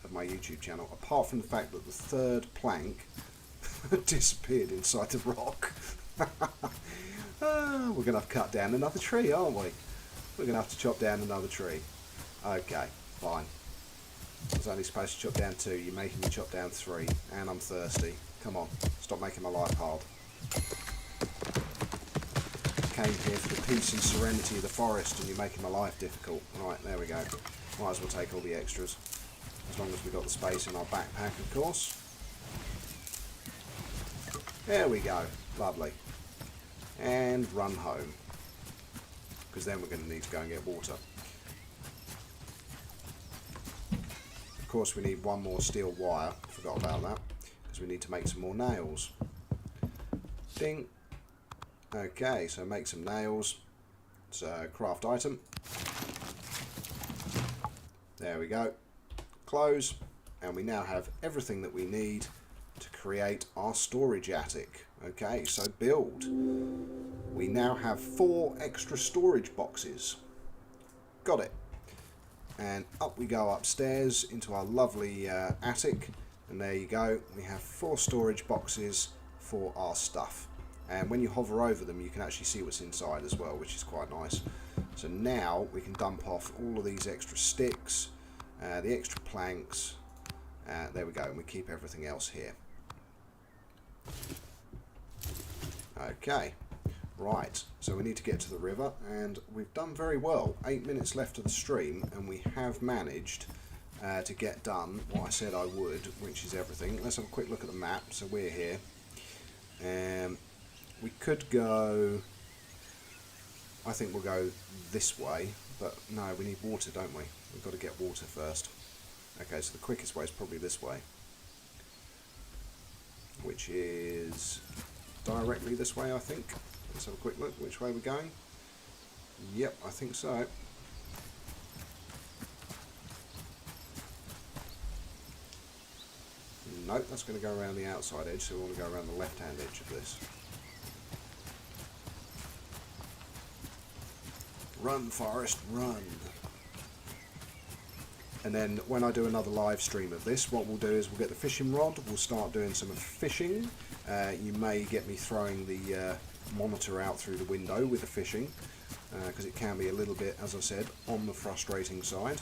S1: of my YouTube channel, apart from the fact that the third plank disappeared inside the rock. We're going to have to cut down another tree, aren't we? We're going to have to chop down another tree. Okay, fine. I was only supposed to chop down 2, you're making me chop down 3, and I'm thirsty. Come on, stop making my life hard. Came here for the peace and serenity of the forest and you're making my life difficult. Right, there we go. Might as well take all the extras. As long as we've got the space in our backpack, of course. There we go. Lovely. And run home. Because then we're going to need to go and get water. Of course, we need one more steel wire. Forgot about that. Because we need to make some more nails. Ding. Okay, so make some nails. It's a craft item. There we go. Close. And we now have everything that we need to create our storage attic. Okay, so build. We now have 4 extra storage boxes. Got it. And up we go upstairs into our lovely attic. And there you go. We have 4 storage boxes for our stuff. And when you hover over them, you can actually see what's inside as well, which is quite nice. So now we can dump off all of these extra sticks, the extra planks. There we go, and we keep everything else here. Okay, right, so we need to get to the river, and we've done very well. 8 minutes left of the stream, and we have managed to get done what I said I would, which is everything. Let's have a quick look at the map. So we're here. We could go, I think we'll go this way, but no, we need water, don't we? We've got to get water first. Okay, so the quickest way is probably this way, which is directly this way, I think. Let's have a quick look, which way we're going. Yep, I think so. Nope, that's going to go around the outside edge, so we want to go around the left-hand edge of this. Run, Forest, run. And then when I do another live stream of this, what we'll do is we'll get the fishing rod, we'll start doing some fishing. You may get me throwing the monitor out through the window with the fishing, because it can be a little bit, as I said, on the frustrating side.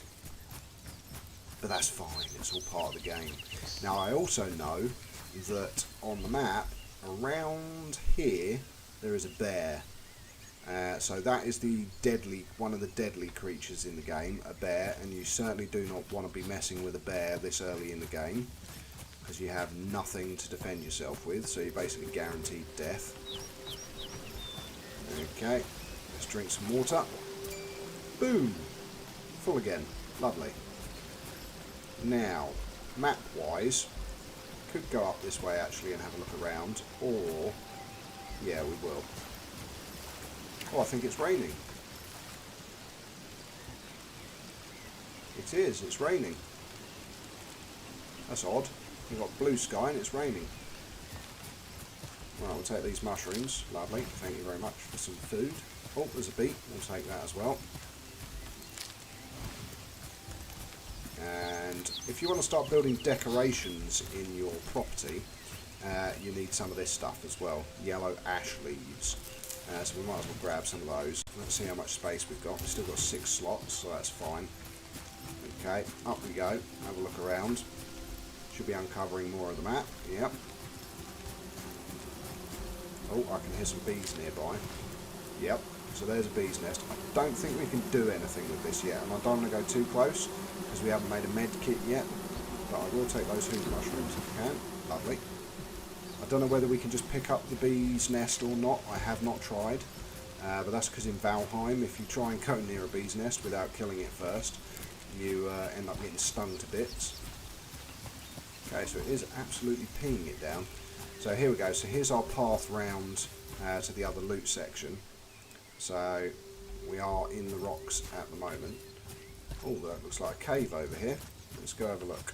S1: But that's fine, it's all part of the game. Now I also know that on the map, around here, there is a bear. So that is one of the deadly creatures in the game, a bear, and you certainly do not want to be messing with a bear this early in the game, because you have nothing to defend yourself with, so you're basically guaranteed death. Okay, let's drink some water. Boom! Full again. Lovely. Now, map-wise, could go up this way actually and have a look around, or, yeah, we will. Oh, I think it's raining. It is, it's raining. That's odd. We've got blue sky and it's raining. Right, we'll take these mushrooms. Lovely, thank you very much for some food. Oh, there's a beet, we'll take that as well. And if you want to start building decorations in your property, you need some of this stuff as well. Yellow ash leaves. So we might as well grab some of those. Let's see how much space we've got. We've still got 6 slots, so that's fine. Okay, up we go. Have a look around. Should be uncovering more of the map. Yep. Oh, I can hear some bees nearby. Yep, so there's a bee's nest. I don't think we can do anything with this yet, and I don't want to go too close, because we haven't made a med kit yet. But I will take those hoop mushrooms if I can. Lovely. I don't know whether we can just pick up the bee's nest or not. I have not tried. But that's because in Valheim, if you try and go near a bee's nest without killing it first, you end up getting stung to bits. Okay, so it is absolutely peeing it down. So here we go. So here's our path round to the other loot section. So we are in the rocks at the moment. Oh, that looks like a cave over here. Let's go have a look.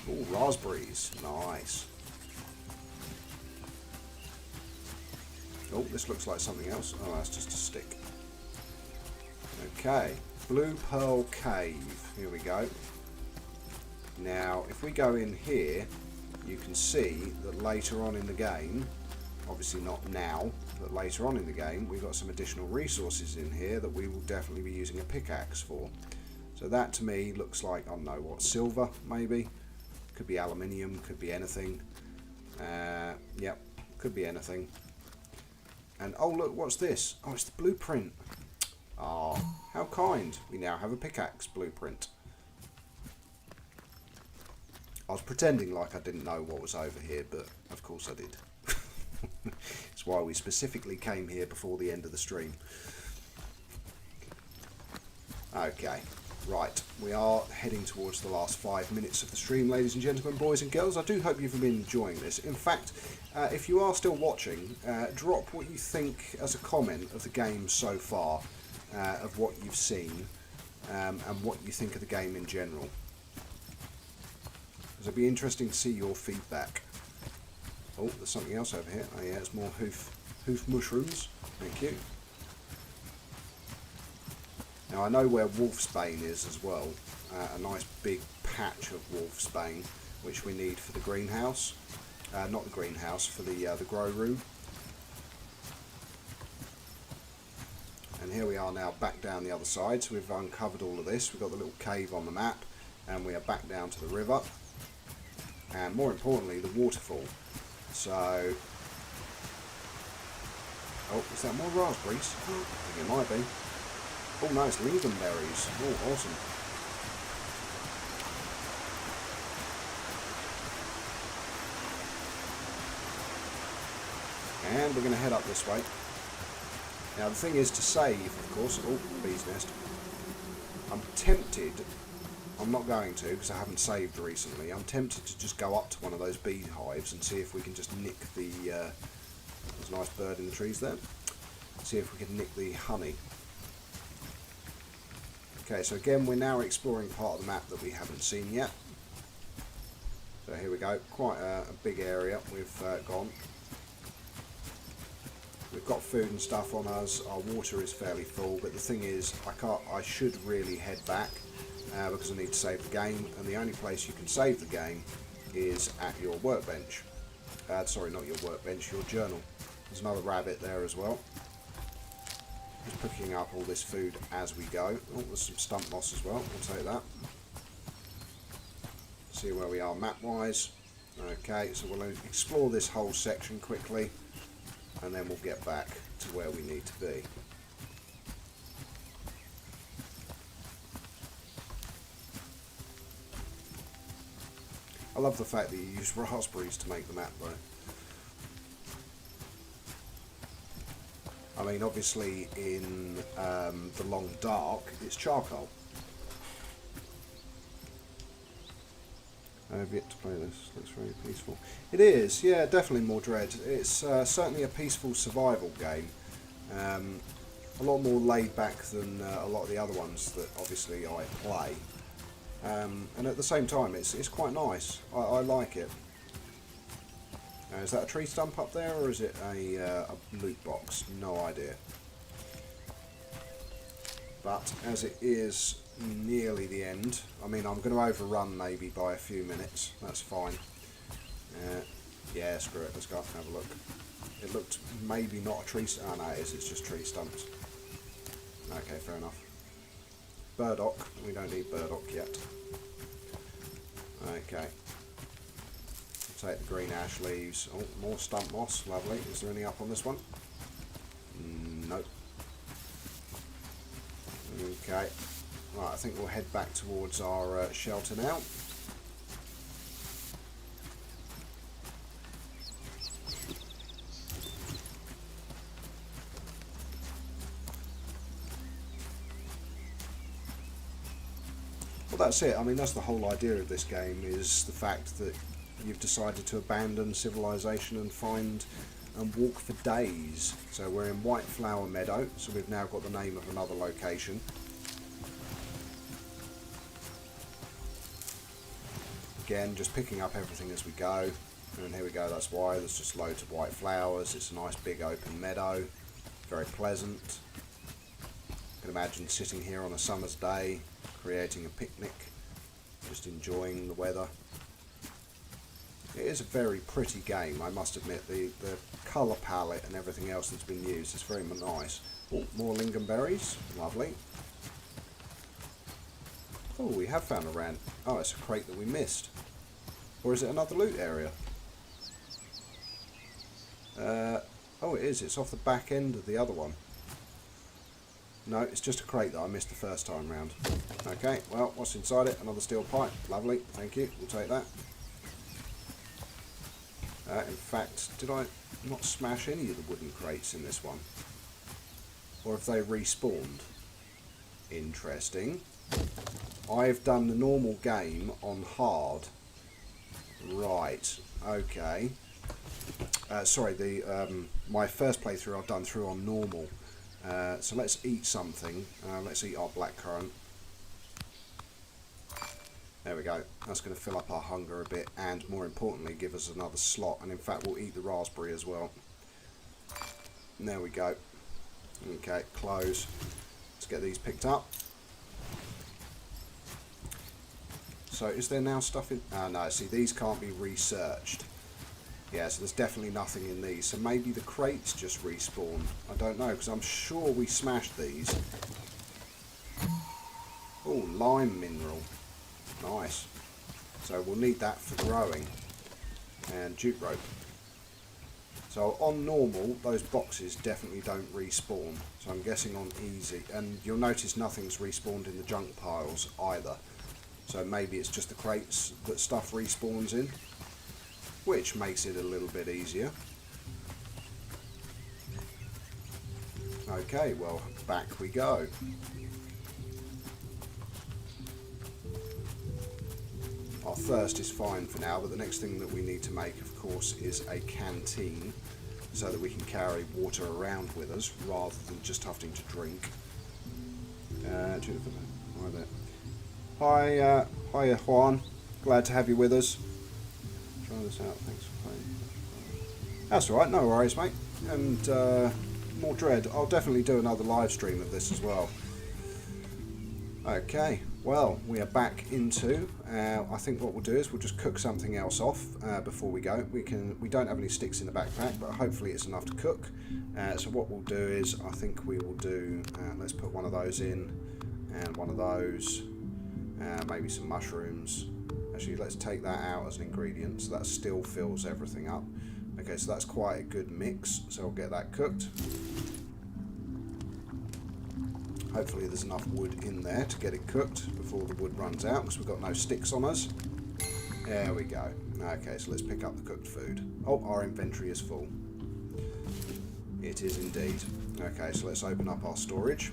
S1: Oh, raspberries. Nice. Oh, this looks like something else. Oh, that's just a stick. Okay. Blue Pearl Cave. Here we go. Now, if we go in here, you can see that later on in the game, obviously not now, but later on in the game, we've got some additional resources in here that we will definitely be using a pickaxe for. So that to me looks like, I don't know what, silver maybe? Could be aluminium, could be anything. Yep, could be anything. And oh look, what's this? Oh, it's the blueprint. Ah, how kind. We now have a pickaxe blueprint. I was pretending like I didn't know what was over here, but of course I did. It's why we specifically came here before the end of the stream. Okay, right. We are heading towards the last 5 minutes of the stream, ladies and gentlemen, boys and girls. I do hope you've been enjoying this. In fact, if you are still watching, drop what you think as a comment of the game so far, of what you've seen, and what you think of the game in general. It'll be interesting to see your feedback. Oh, there's something else over here. Oh yeah, it's more hoof mushrooms. Thank you. Now I know where wolfsbane is as well. A nice big patch of wolfsbane, which we need for the greenhouse. Not the greenhouse, for the grow room. And here we are now back down the other side. So we've uncovered all of this. We've got the little cave on the map, and we are back down to the river. And more importantly, the waterfall. So, oh, is that more raspberries? I think it might be. Oh no, it's lingonberries. Oh, awesome. And we're going to head up this way. Now the thing is to save, of course. Oh, bee's nest. I'm tempted. I'm not going to because I haven't saved recently. I'm tempted to just go up to one of those bee hives and see if we can just nick the... there's a nice bird in the trees there. See if we can nick the honey. Okay, so again, we're now exploring part of the map that we haven't seen yet. So here we go. Quite a big area we've gone. We've got food and stuff on us. Our water is fairly full, but the thing is, I should really head back. Because I need to save the game, and the only place you can save the game is at your workbench. Sorry, not your workbench, your journal. There's another rabbit there as well. Just picking up all this food as we go. Oh, there's some stump moss as well, we'll take that. See where we are map-wise. Okay, so we'll explore this whole section quickly, and then we'll get back to where we need to be. I love the fact that you use raspberries to make the map though. I mean, obviously in the Long Dark, it's charcoal. I have yet to play this. Looks very peaceful. It is, yeah, definitely more Dread. It's certainly a peaceful survival game. A lot more laid back than a lot of the other ones that obviously I play. And at the same time, it's quite nice. I like it. Is that a tree stump up there, or is it a loot box? No idea. But as it is nearly the end, I mean, I'm going to overrun maybe by a few minutes. That's fine. Yeah, screw it. Let's go up and have a look. It looked maybe not a tree stump. Oh no, it is. It's just tree stumps. Okay, fair enough. Burdock. We don't need burdock yet. Okay. I'll take the green ash leaves. Oh, more stump moss. Lovely. Is there any up on this one? Nope. Okay. Right, I think we'll head back towards our shelter now. Well, that's it. I mean, that's the whole idea of this game, is the fact that you've decided to abandon civilization and find and walk for days. So we're in Whiteflower Meadow, so we've now got the name of another location. Again, just picking up everything as we go. And here we go, that's why. There's just loads of white flowers. It's a nice big open meadow. Very pleasant. You can imagine sitting here on a summer's day, creating a picnic, just enjoying the weather. It is a very pretty game, I must admit. The colour palette and everything else that's been used is very nice. Oh, more lingonberries. Lovely. Oh, we have found a rand. Oh, it's a crate that we missed. Or is it another loot area? Oh, it is. It's off the back end of the other one. No, it's just a crate that I missed the first time round. Okay, well, what's inside it? Another steel pipe. Lovely. Thank you. We'll take that. In fact, did I not smash any of the wooden crates in this one? Or have they respawned? Interesting. I've done the normal game on hard. Right. Okay. Sorry, my first playthrough I've done through on normal. So let's eat something. Let's eat our blackcurrant. There we go. That's going to fill up our hunger a bit, and more importantly, give us another slot. And in fact, we'll eat the raspberry as well. And there we go. Okay, close. Let's get these picked up. So is there now stuff in... no, see, these can't be researched. Yeah, so there's definitely nothing in these. So maybe the crates just respawn. I don't know, because I'm sure we smashed these. Oh, lime mineral. Nice. So we'll need that for growing. And jute rope. So on normal, those boxes definitely don't respawn. So I'm guessing on easy. And you'll notice nothing's respawned in the junk piles either. So maybe it's just the crates that stuff respawns in, which makes it a little bit easier. Okay, well, back we go. Our thirst is fine for now, but the next thing that we need to make, of course, is a canteen, so that we can carry water around with us, rather than just having to drink. Hi, hiya Juan. Glad to have you with us. Try this out. Thanks for playing. That's all right. No worries, mate. And more dread. I'll definitely do another live stream of this as well. Okay. Well, we are back into. I think what we'll do is we'll just cook something else off before we go. We don't have any sticks in the backpack, but hopefully it's enough to cook. So what we'll do is I think we will do. Let's put one of those in, and one of those. Maybe some mushrooms. Actually, let's take that out as an ingredient, so that still fills everything up. Okay, so that's quite a good mix, so I'll get that cooked. Hopefully there's enough wood in there to get it cooked before the wood runs out, because we've got no sticks on us. There we go. Okay, so let's pick up the cooked food. Oh, our inventory is full. It is indeed. Okay, so let's open up our storage.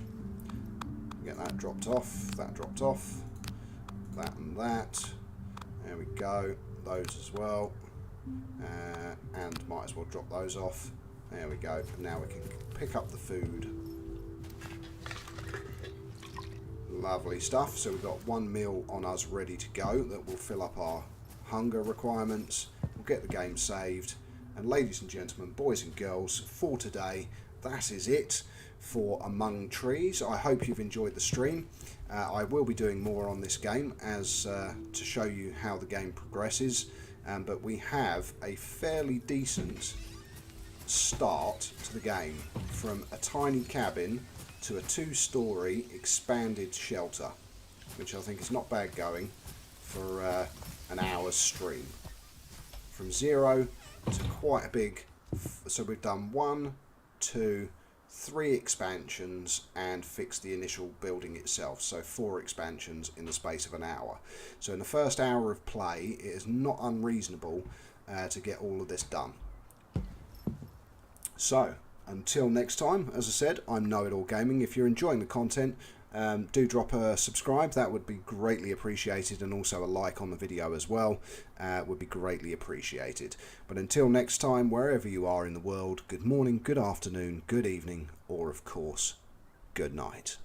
S1: Get that dropped off, that dropped off. That and that. There we go. Those as well. And might as well drop those off. There we go. And now we can pick up the food. Lovely stuff. So we've got one meal on us ready to go that will fill up our hunger requirements. We'll get the game saved. And ladies and gentlemen, boys and girls, for today, that is it for Among Trees. I hope you've enjoyed the stream. I will be doing more on this game as to show you how the game progresses, but we have a fairly decent start to the game, from a tiny cabin to a 2-story expanded shelter, which I think is not bad going for an hour's stream. From 0 to quite a big, so we've done 1, 2, 3 expansions and fixed the initial building itself, so 4 expansions in the space of an hour. So in the first hour of play, it is not unreasonable to get all of this done. So until next time, as I said, I'm Know It All Gaming. If you're enjoying the content, Do drop a subscribe, that would be greatly appreciated, and also a like on the video as well would be greatly appreciated. But until next time, wherever you are in the world, good morning, good afternoon, good evening, or of course, good night.